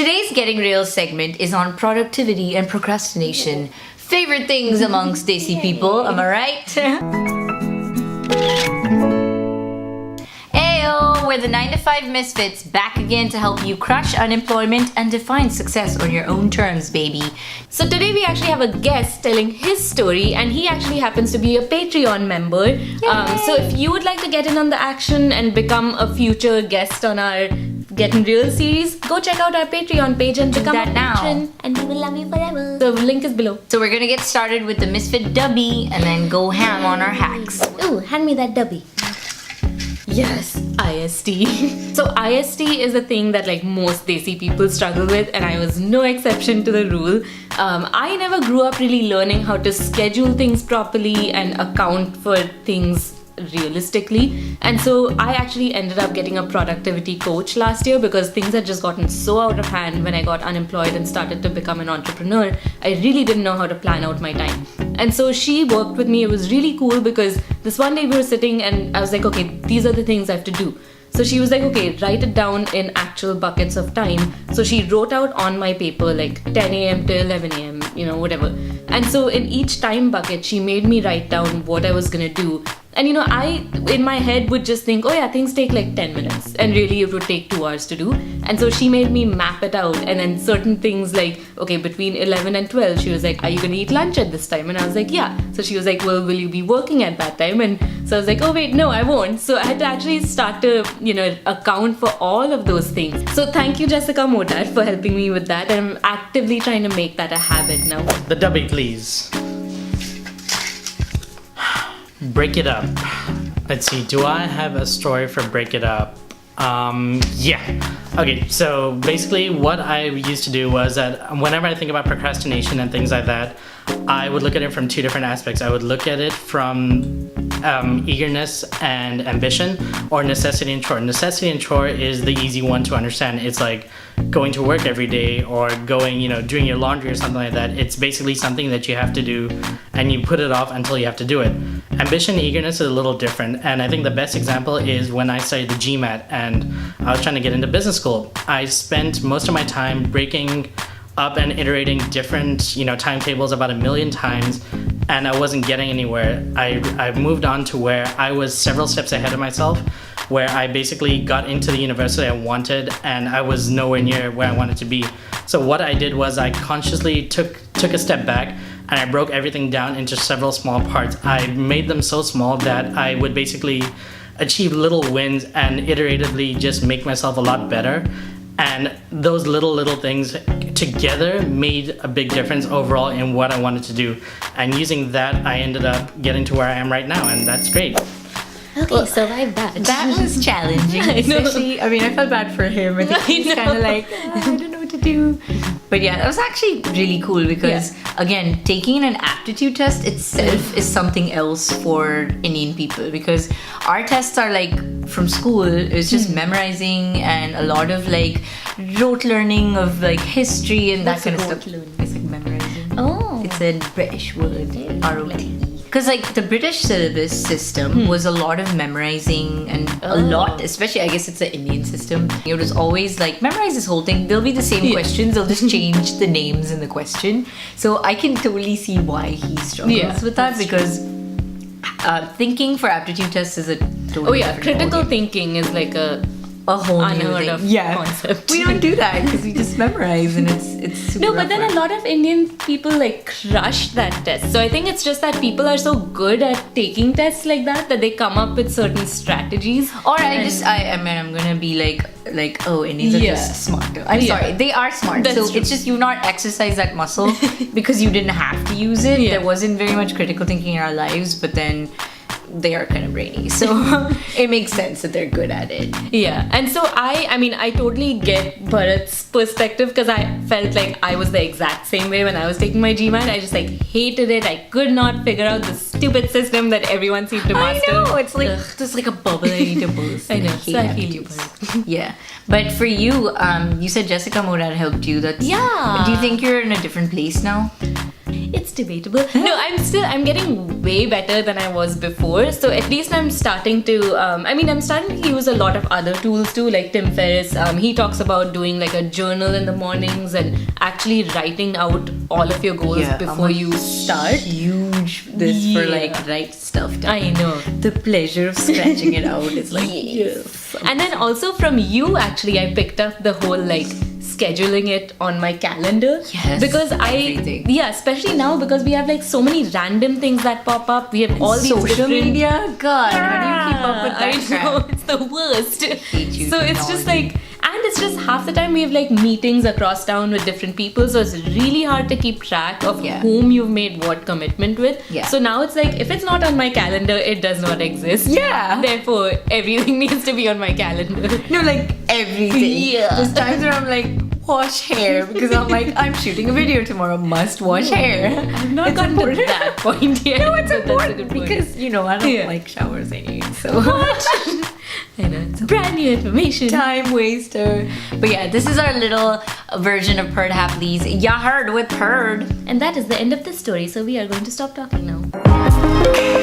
Today's Getting Real segment is on productivity and procrastination. Favorite things amongst Desi people, am I right? Ayo, we're the 9 to 5 misfits back again to help you crush unemployment and define success on your own terms, baby. So today we actually have a guest telling his story, and he actually happens to be a Patreon member. So if you would like to get in on the action and become a future guest on our Getting Real series, go check out our Patreon page and become a patron, and we will love you forever. The link is below. So we're gonna get started with the misfit dubby and then go ham on our hacks. Ooh, hand me that dubby. Yes, IST. So IST is a thing that like most Desi people struggle with, and I was no exception to the rule. I never grew up really learning how to schedule things properly and account for things realistically, and so I actually ended up getting a productivity coach last year because things had just gotten so out of hand when I got unemployed and started to become an entrepreneur. I really didn't know how to plan out my time, and so she worked with me. It was really cool because this one day we were sitting and I was like, okay, these are the things I have to do. So she was like, okay, write it down in actual buckets of time. So she wrote out on my paper like 10 a.m. to 11 a.m., whatever. And so in each time bucket, she made me write down what I was gonna do. And I, in my head, would just think, oh yeah, things take like 10 minutes. And really it would take 2 hours to do. And so she made me map it out. And then certain things like, okay, between 11 and 12, she was like, are you gonna eat lunch at this time? And I was like, yeah. So she was like, well, will you be working at that time? And so I was like, oh wait, no, I won't. So I had to actually start to, account for all of those things. So thank you, Jessica Motar, for helping me with that. And I'm actively trying to make that a habit now. The dubby, please. Break it up. Let's see, do I have a story for break it up? Yeah. Okay, so basically what I used to do was that whenever I think about procrastination and things like that, I would look at it from 2 different aspects. I would look at it from eagerness and ambition, or necessity and chore. Necessity and chore is the easy one to understand. It's like going to work every day or going, doing your laundry or something like that. It's basically something that you have to do and you put it off until you have to do it. Ambition and eagerness is a little different, and I think the best example is when I studied the GMAT and I was trying to get into business school. I spent most of my time breaking up and iterating different, timetables about 1 million times, and I wasn't getting anywhere. I moved on to where I was several steps ahead of myself, where I basically got into the university I wanted and I was nowhere near where I wanted to be. So what I did was I consciously took a step back and I broke everything down into several small parts. I made them so small that I would basically achieve little wins and iteratively just make myself a lot better. And those little things together made a big difference overall in what I wanted to do. And using that, I ended up getting to where I am right now, and that's great. Okay, well, survive that. That was challenging. Especially, I felt bad for him. I think he's kind of like, I don't know what to do. But yeah, that was actually really cool because, again, taking an aptitude test itself is something else for Indian people, because our tests are like from school, it's just memorizing and a lot of like rote learning of like history and that kind of stuff. It's like memorizing. Oh. It's a British word, R-O-T. Because like the British syllabus system was a lot of memorizing and a lot, especially I guess it's the Indian system. It was always like memorize this whole thing. There'll be the same questions. They'll just change the names in the question. So I can totally see why he struggles with that, because thinking for aptitude tests is a totally different critical ballgame. Thinking is like a whole new unheard thing. of concept. We don't do that because we just memorize and it's super No, but then awkward. a lot of Indian people like crush that test. So I think it's just that people are so good at taking tests like that they come up with certain strategies. Or I'm gonna be like oh, Indians are just smarter. I'm sorry, they are smart. That's so true. it's just you've not exercised that muscle because you didn't have to use it. There wasn't very much critical thinking in our lives, but then they are kind of brainy, so it makes sense that they're good at it. Yeah, and so I totally get Bharat's perspective, because I felt like I was the exact same way when I was taking my GMAT. I just like hated it. I could not figure out the stupid system that everyone seemed to master. I know, it's like just like a bubble I need to burst. I know, hate so I feel you. aptitudes. Yeah, but for you, you said Jessica Morat helped you. Do you think you're in a different place now? It's debatable. No, I'm getting way better than I was before. So at least I'm starting to, I'm starting to use a lot of other tools too, like Tim Ferriss. He talks about doing like a journal in the mornings and actually writing out all of your goals before you start. Huge this for like write stuff down. I know. The pleasure of scratching it out is like yes. And then also from you, actually, I picked up the whole like scheduling it on my calendar. Yes, because everything. Especially now because we have like so many random things that pop up. We have all these social different media. God, how do you keep up with that I crap? know, it's the worst. hate you, So it's just technology. like, and it's just half the time we have like meetings across town with different people, so it's really hard to keep track of whom you've made what commitment with. Yeah. So now it's like, if it's not on my calendar, it does not exist. Yeah. Therefore, everything needs to be on my calendar. No, like everything. Yeah. There's times where I'm like, wash hair because I'm like, I'm shooting a video tomorrow, must wash hair. I've not It's gotten important. to that point yet. No, it's but that's a important good point. because I don't like showers anyway. So I know, it's brand new information. time waster. But yeah, this is our little version of Perd Happilies. Ya heard with Perd. And that is the end of the story, so we are going to stop talking now.